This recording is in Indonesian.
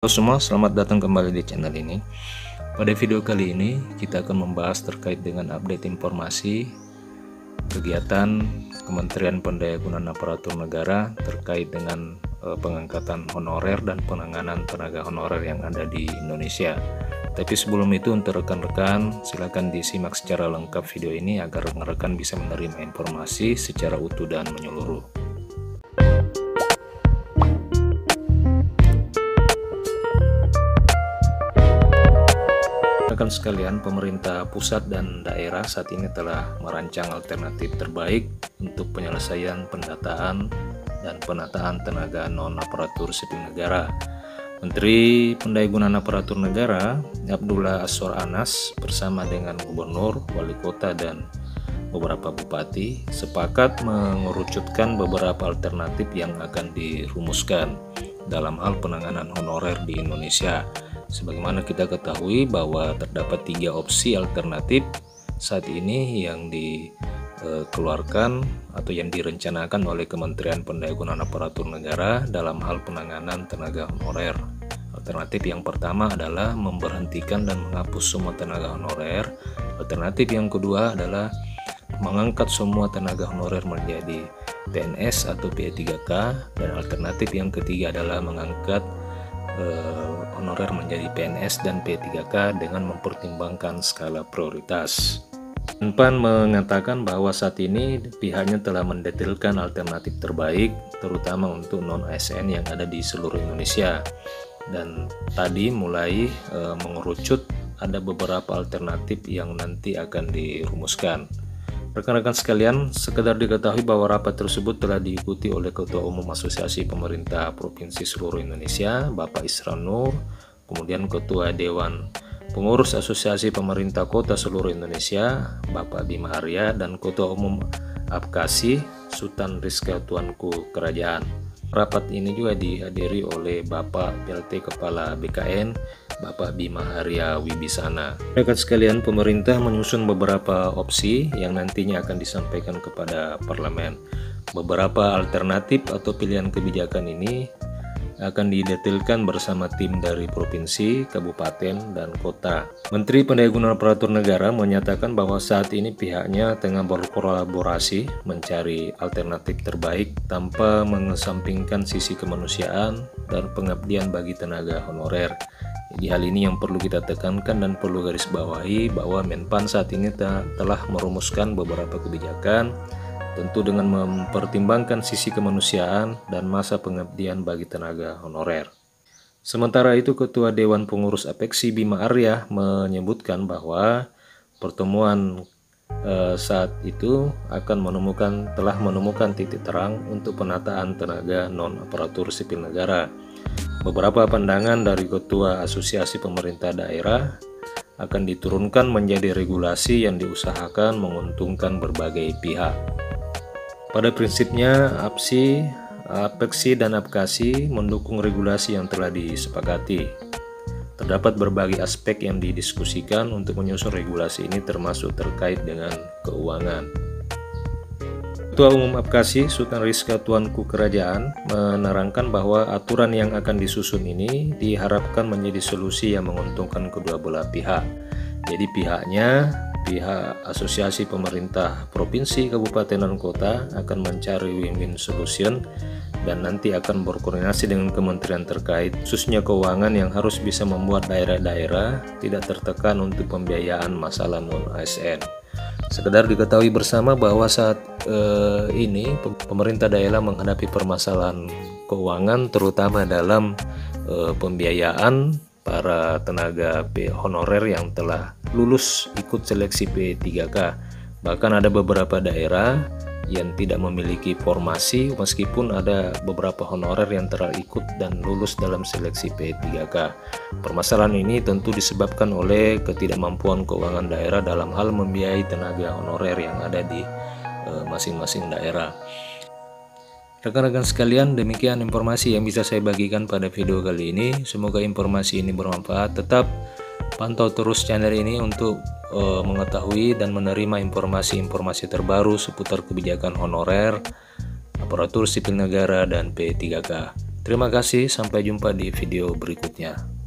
Halo semua, selamat datang kembali di channel ini. Pada video kali ini kita akan membahas terkait dengan update informasi kegiatan Kementerian Pendayagunaan Aparatur Negara terkait dengan pengangkatan honorer dan penanganan tenaga honorer yang ada di Indonesia. Tapi sebelum itu, untuk rekan-rekan silakan disimak secara lengkap video ini agar rekan-rekan bisa menerima informasi secara utuh dan menyeluruh. Rekan sekalian, pemerintah pusat dan daerah saat ini telah merancang alternatif terbaik untuk penyelesaian pendataan dan penataan tenaga non-aparatur sipil negara. Menteri Pendayagunaan Aparatur Negara Abdullah Azwar Anas bersama dengan gubernur, wali kota, dan beberapa bupati sepakat mengerucutkan beberapa alternatif yang akan dirumuskan dalam hal penanganan honorer di Indonesia. Sebagaimana kita ketahui bahwa terdapat 3 opsi alternatif saat ini yang dikeluarkan atau yang direncanakan oleh Kementerian Pendayagunaan Aparatur Negara dalam hal penanganan tenaga honorer. Alternatif yang pertama adalah memberhentikan dan menghapus semua tenaga honorer. Alternatif yang kedua adalah mengangkat semua tenaga honorer menjadi PNS atau P3K, dan alternatif yang ketiga adalah mengangkat honorer menjadi PNS dan P3K dengan mempertimbangkan skala prioritas. PAN mengatakan bahwa saat ini pihaknya telah mendetailkan alternatif terbaik terutama untuk non-ASN yang ada di seluruh Indonesia, dan tadi mulai mengerucut ada beberapa alternatif yang nanti akan dirumuskan. Rekan-rekan sekalian, sekedar diketahui bahwa rapat tersebut telah diikuti oleh Ketua Umum Asosiasi Pemerintah Provinsi Seluruh Indonesia, Bapak Isran Nur, kemudian Ketua Dewan Pengurus Asosiasi Pemerintah Kota Seluruh Indonesia, Bapak Bima Arya, dan Ketua Umum APKASI, Sultan Rizka Tuanku Kerajaan. Rapat ini juga dihadiri oleh Bapak PLT Kepala BKN, Bapak Bima Arya Wibisana. Rekan sekalian, pemerintah menyusun beberapa opsi yang nantinya akan disampaikan kepada parlemen. Beberapa alternatif atau pilihan kebijakan ini akan didetailkan bersama tim dari provinsi, kabupaten, dan kota. Menteri Pendayagunaan Aparatur Negara menyatakan bahwa saat ini pihaknya tengah berkolaborasi mencari alternatif terbaik tanpa mengesampingkan sisi kemanusiaan dan pengabdian bagi tenaga honorer. Jadi hal ini yang perlu kita tekankan dan perlu garis bawahi bahwa Menpan saat ini telah merumuskan beberapa kebijakan, tentu dengan mempertimbangkan sisi kemanusiaan dan masa pengabdian bagi tenaga honorer. Sementara itu, Ketua Dewan Pengurus APEKSI Bima Arya menyebutkan bahwa pertemuan saat itu telah menemukan titik terang untuk penataan tenaga non-aparatur sipil negara. Beberapa pandangan dari Ketua Asosiasi Pemerintah Daerah akan diturunkan menjadi regulasi yang diusahakan menguntungkan berbagai pihak. Pada prinsipnya, APEKSI dan APKASI mendukung regulasi yang telah disepakati. Terdapat berbagai aspek yang didiskusikan untuk menyusun regulasi ini, termasuk terkait dengan keuangan. Ketua Umum APKASI, Sultan Rizka Tuanku Kerajaan, menerangkan bahwa aturan yang akan disusun ini diharapkan menjadi solusi yang menguntungkan kedua belah pihak. Jadi pihak Asosiasi Pemerintah Provinsi, Kabupaten, dan Kota akan mencari win-win solution dan nanti akan berkoordinasi dengan kementerian terkait, khususnya keuangan, yang harus bisa membuat daerah-daerah tidak tertekan untuk pembiayaan masalah non-ASN. Sekedar diketahui bersama bahwa saat ini pemerintah daerah menghadapi permasalahan keuangan terutama dalam pembiayaan para tenaga honorer yang telah lulus ikut seleksi P3K. Bahkan ada beberapa daerah yang tidak memiliki formasi meskipun ada beberapa honorer yang telah ikut dan lulus dalam seleksi P3K. Permasalahan ini tentu disebabkan oleh ketidakmampuan keuangan daerah dalam hal membiayai tenaga honorer yang ada di masing-masing daerah. Rekan-rekan sekalian, demikian informasi yang bisa saya bagikan pada video kali ini. Semoga informasi ini bermanfaat. Tetap pantau terus channel ini untuk mengetahui dan menerima informasi-informasi terbaru seputar kebijakan honorer, aparatur sipil negara, dan P3K. Terima kasih, sampai jumpa di video berikutnya.